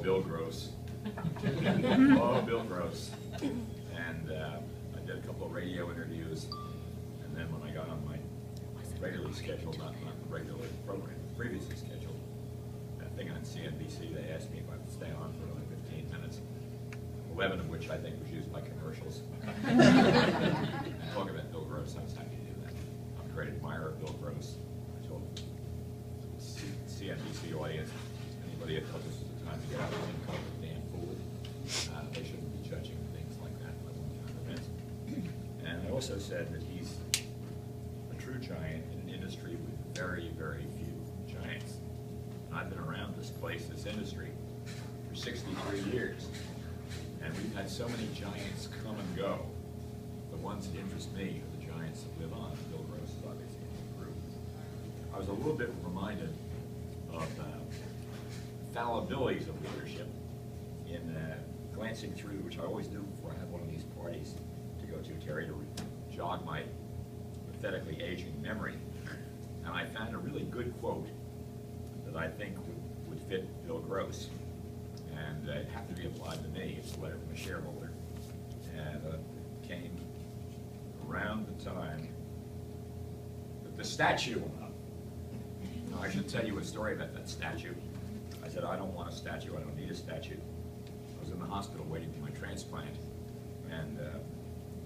Bill Gross. Oh, Bill Gross. And I did a couple of radio interviews, and then when I got on my regularly scheduled, not the regular program, previously scheduled, thing on CNBC, they asked me if I would stay on for another 15 minutes, 11 of which I think was used by commercials. Talking about Bill Gross, I was happy to do that. I'm a great admirer of Bill Gross. I told the CNBC audience, anybody that thought this was the time to get out of the income of damn fool, they shouldn't be judging things like that by one-time events. And I also said that he's a true giant in an industry with very, very few giants. I've been around this place, this industry, for 63 years. And we've had so many giants come and go. The ones that interest me are the giants that live on. Bill Gross is obviously in the group. I was a little bit reminded of fallibilities of leadership in glancing through, which I always do before I have one of these parties to go to, Terry, to jog my pathetically aging memory. And I found a really good quote that I think would fit Bill Gross, and it happened to be applied to me. It's a letter from a shareholder, and came around the time that the statue went up. Now, I should tell you a story about that statue. I said, I don't want a statue, I don't need a statue. I was in the hospital waiting for my transplant, and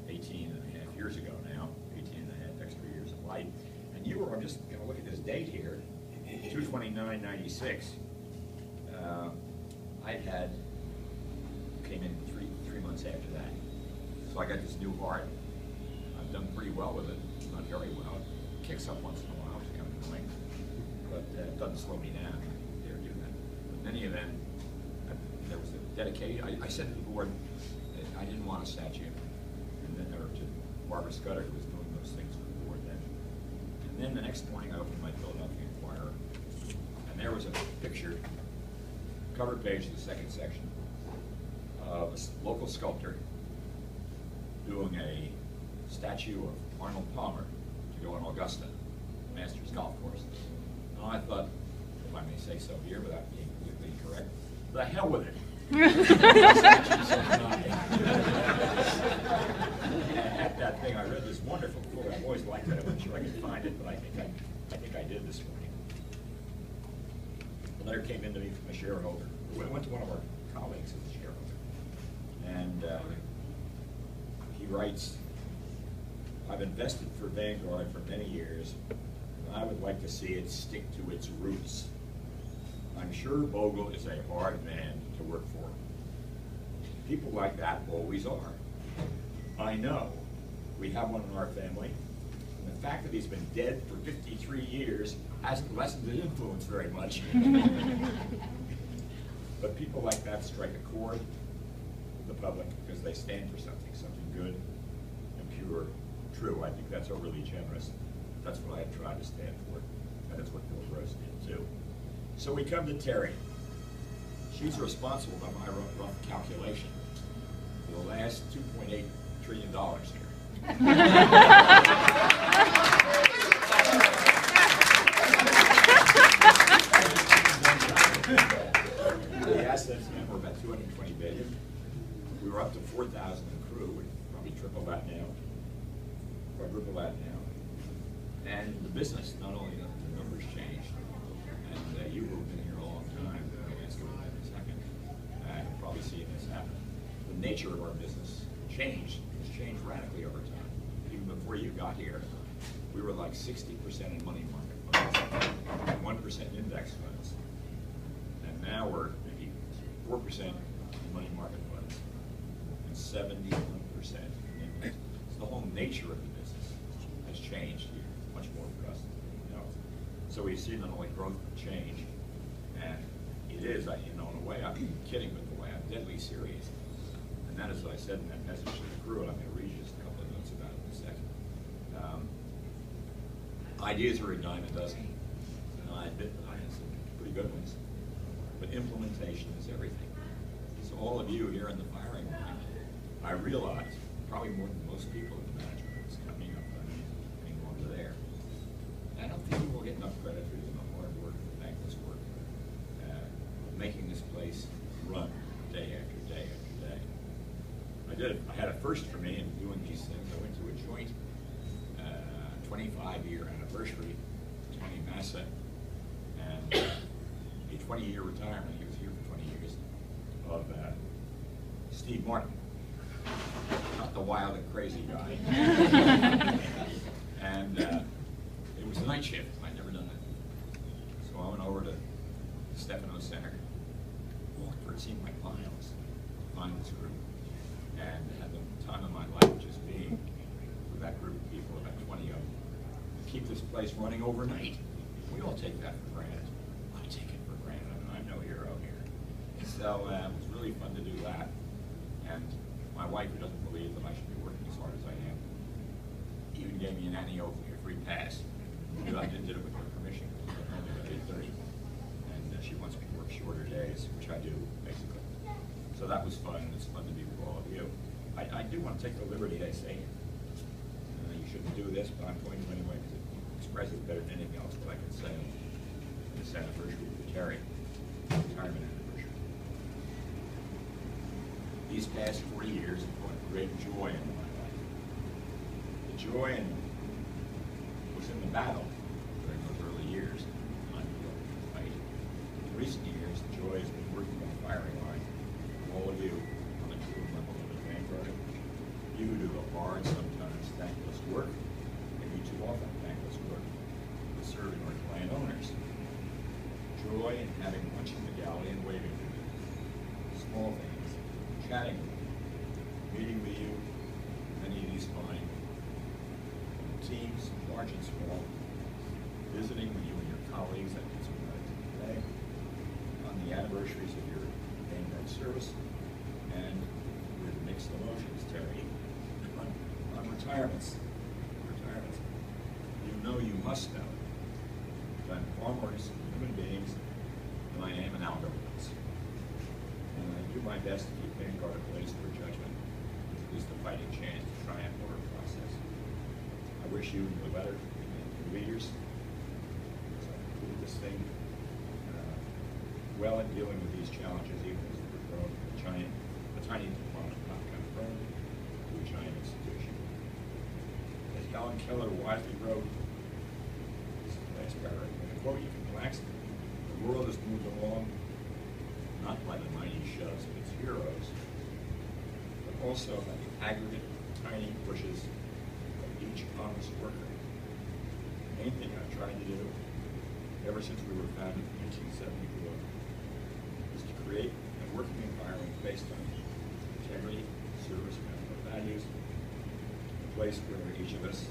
18 and a half years ago now, 18 and a half extra years of life, and I'm just going to look at this date here, 2/29/96. Came in three months after that. So I got this new heart. I've done pretty well with it, not very well. It kicks up once in a while, which is kind of annoying, but it doesn't slow me down. I dare do that. But in any event, there was a dedication. I said to the board that I didn't want a statue, and then or to Barbara Scudder, who was doing those things for the board then. And then the next morning, I opened my Philadelphia Inquirer, and there was a picture, cover page of the second section, of a local sculptor doing a statue of Arnold Palmer to go in Augusta, Masters Golf Course. And I thought, if I may say so here without being politically correct, the hell with it. At that thing, I read this wonderful quote. I've always liked it. I'm not sure I can find it, but I think I did this morning. The letter came in to me from a shareholder. It went to one of our colleagues as a shareholder. And he writes, I've invested for Vanguard for many years, and I would like to see it stick to its roots. I'm sure Bogle is a hard man to work for. People like that always are. I know. We have one in our family, and the fact that he's been dead for 53 years hasn't lessened his influence very much. But people like that strike a chord with the public because they stand for something good and pure, true. I think that's overly generous. That's what I tried to stand for, and that's what Bill Gross did too. So we come to Terry. She's responsible, by my rough calculation, for the last $2.8 trillion here. The assets now were about 220 billion. We were up to 4,000 in crew. We'd probably triple that now, quadruple that now. And the business, not only the numbers changed, and you who have been here a long time, I'm going to ask you about that in a second, you'll probably see this happen. The nature of our business changed. It's changed radically over time. Even before you got here, we were like 60% in money market funds, and 1% in index funds. And now we're maybe 4% in money market funds and 71% in index. So the whole nature of the business has changed here, much more for us than anything else. So we've seen not only growth but change, and it is, in a way, I'm kidding, but the way I'm deadly serious. And that is what I said in that message to the crew, and I'm going to read you just a couple of notes about it in a second. Ideas are a dime a dozen, and I admit that I have some pretty good ones, but implementation is everything. So all of you here in the firing line, I realize, probably more than most people in the management is coming up on getting longer there. And I don't think you will get enough credit for doing the hard work, the thankless work, making this place run day after day after day. I had a first for me in doing these things. I went to a joint 25-year anniversary, Tony Massa, and a 20-year retirement. He was here for 20 years of Steve Martin, not the wild and crazy guy. And it was a night shift. I'd never done that. So I went over to Stefano Center, walked for it seemed like miles, behind this group, and had the time of my life just being with that group of people, about 20 of them. Keep this place running overnight. We all take that for granted. I take it for granted. I'm no hero here. So it was really fun to do that. And my wife, who doesn't believe that I should be working as hard as I am, even gave me an annual free pass. I did it with her permission. I got home at 8:30, and she wants me to work shorter days, which I do, basically. So that was fun, and it's fun to be with all of you. I do want to take the liberty, I say, you shouldn't do this, but I'm going to anyway, because it expresses better than anything else that I can say on this anniversary of Terry, retirement anniversary. These past 40 years have brought great joy into my life. The joy was in the battle during those early years, on the fight. In recent years, the joy has been working on the firing line. All of you on the crew level of the Vanguard, you who do the hard, sometimes thankless work, maybe too often thankless work, with serving our client owners. Joy in having lunch in the galley and waving to you. Small things, chatting with you, meeting with you, many of these fine teams, large and small, visiting with you and your colleagues at this today, on the anniversaries of your Vanguard service, and with mixed emotions, Terry, on retirements. You know, you must know that I'm far more human beings than I am in algorithms. And I do my best to keep Vanguard a place for judgment, at least a fighting chance to triumph over a process. I wish you and your letter and your leaders, as I conclude this thing, well in dealing with these challenges, even as we're growing from a tiny component, not kind of firm, to a giant institution. As Helen Keller wisely wrote, this is the last paragraph, and I quote you from Claxton, the world has moved along not by the mighty shoves of its heroes, but also by the aggregate tiny pushes of each honest worker. The main thing I've tried to do, ever since we were founded in 1974, is to create a working environment based on integrity, service, and ethical values, a place where each of us,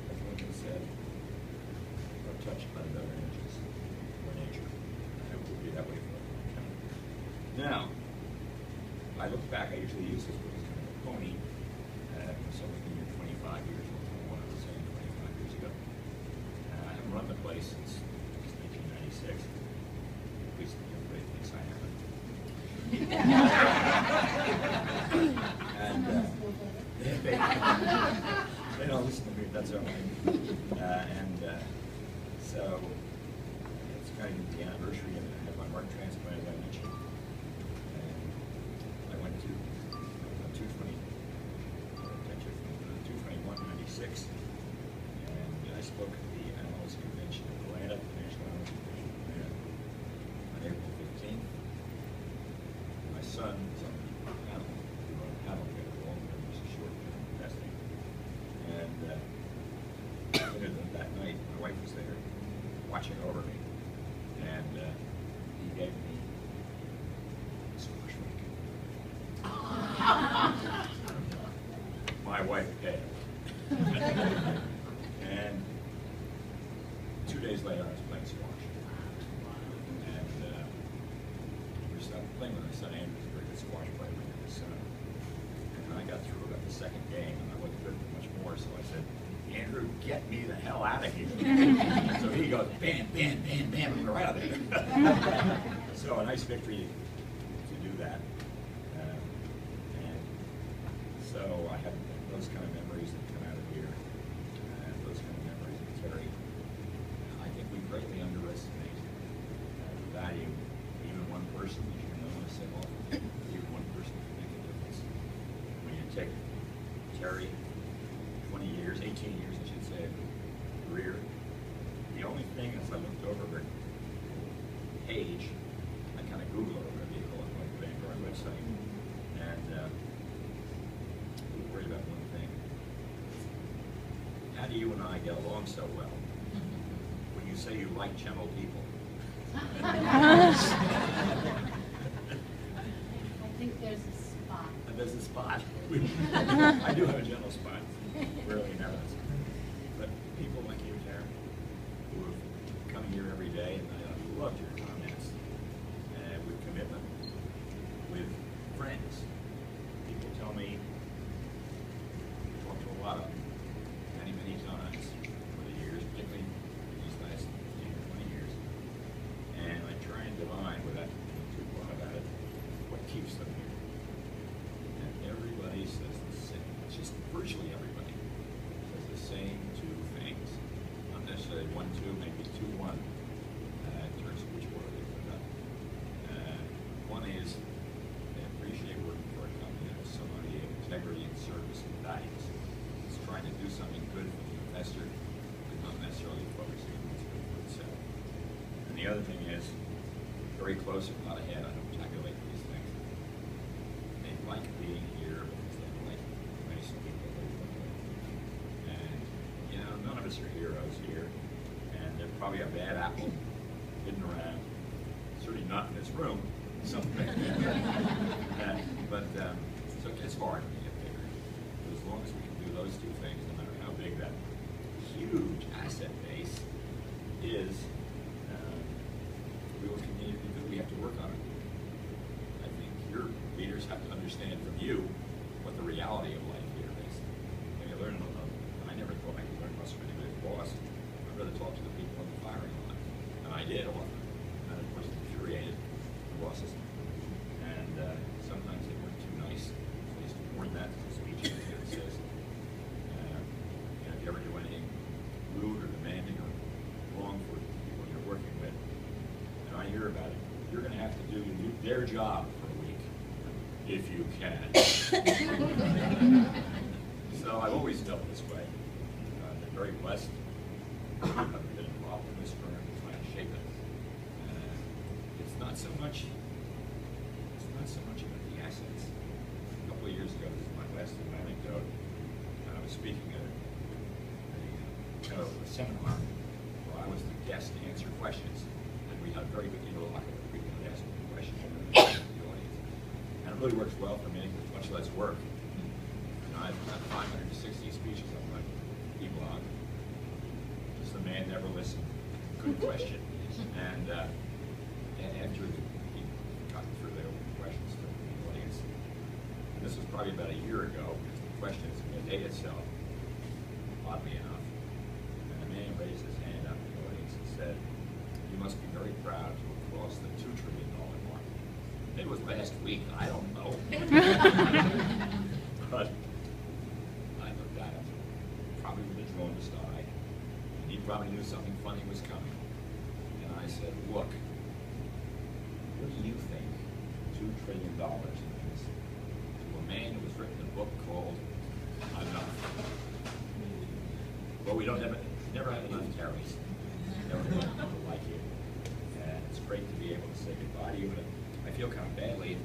as Lincoln said, are touched by the better energies of nature. I hope we'll be that way for a long time. Now, I look back, I usually use this book as kind of a pony. Some of you are 25 years old, one I was saying 25 years ago. I haven't run the place since 1996. At least everybody thinks I haven't. And they don't listen to me, that's all right. So it's kind of the anniversary, and I had my heart transplant, as I mentioned. And I went to 2/21/96, and I spoke at the Analyst Convention in Atlanta, the National Analyst Convention in Atlanta, on April 15th. My son was on the panel. We were on the panel together, all of them, just a short testing. And that night, my wife was there, watching over me, and he gave me a squash racket. My wife paid. And 2 days later, I was playing squash. And we started playing with my son. Andrew was a very good squash player with his son. And I got through about the second game, and I wasn't good for much more, so I said, Andrew, get me the hell out of here. So he goes, bam, bam, bam, bam, and we're right out of there. So a nice victory to do that. And so I have those kind of memories that come out of here, and those kind of memories of Terry. I think we greatly underestimate the value of even one person, as you know, I said often. you and I get along so well? When you say you like gentle people. I think there's a spot. There's a spot. I do have a gentle spot. Rarely never. But people like you, Karen, who have come here every day, and I loved your comments, and with commitment, with friends. People tell me, I talked to a lot of them many times over the years, particularly these last 15 or 20 years, and I try and divine without being too blunt about it, what keeps them here. And everybody says the same, just virtually everybody says the same two things. Not necessarily 1, 2, maybe 2, 1, in terms of which order they put up. One is they appreciate working for a company that has somebody of integrity and service and values. It's trying to do something good for the investor, but not necessarily focusing on what's good for itself. And the other thing is, very close, if not ahead, I don't calculate these things. They like being here because they like nice people they work with. And, you know, none of us are heroes here. And there's probably a bad apple hidden around. Certainly not in this room. Something. So it gets hard when you get bigger. But as long as we can do those two things, no matter how big that huge asset base is, we will continue to do good. We have to work on it. I think your leaders have to understand from you what the reality of life here is. And you learn, I never thought I could learn much from anybody's boss. I'd rather talk to the people on the firing line. And I did often. And of course, it infuriated the bosses. And sometimes they weren't too nice. At least more than that, the speech that says, if you ever do anything rude or demanding or wrong for the people you're working with, and I hear about it, you're going to have to do their job for a week, if you can. So I've always felt this way. I've been very blessed. I've been involved in this firm, trying to shape it. It's not so much about the assets. A couple of years ago, this is my last anecdote, I was speaking at a seminar where I was the guest to answer questions, and we had a very good interlocutor. We could ask questions from the audience. And it really works well for me, it's much less work. You know, I've got 560 speeches on my e-blog. Just the man never listened. Good question. And after he got through the questions to the audience, and this was probably about a year ago, because the questions in the day itself, oddly enough, and the man raised his hand up in the audience and said, "You must be very proud to have crossed the $2 trillion mark." It was last week, I don't know. But I looked at him, probably with a drawn eye, and he probably knew something funny was coming. And I said, "Look, what do you think $2 trillion means to a man who has written a book called Enough?" Well, we don't never have enough Terrys. Never have enough people like you. And it's great to be able to say goodbye to you. But I feel kind of badly if I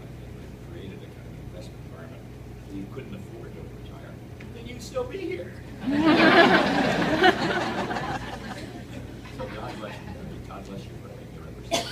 created a kind of investment environment where you couldn't afford to retire. Then you'd still be here. So God bless you. God bless you for everything you represent.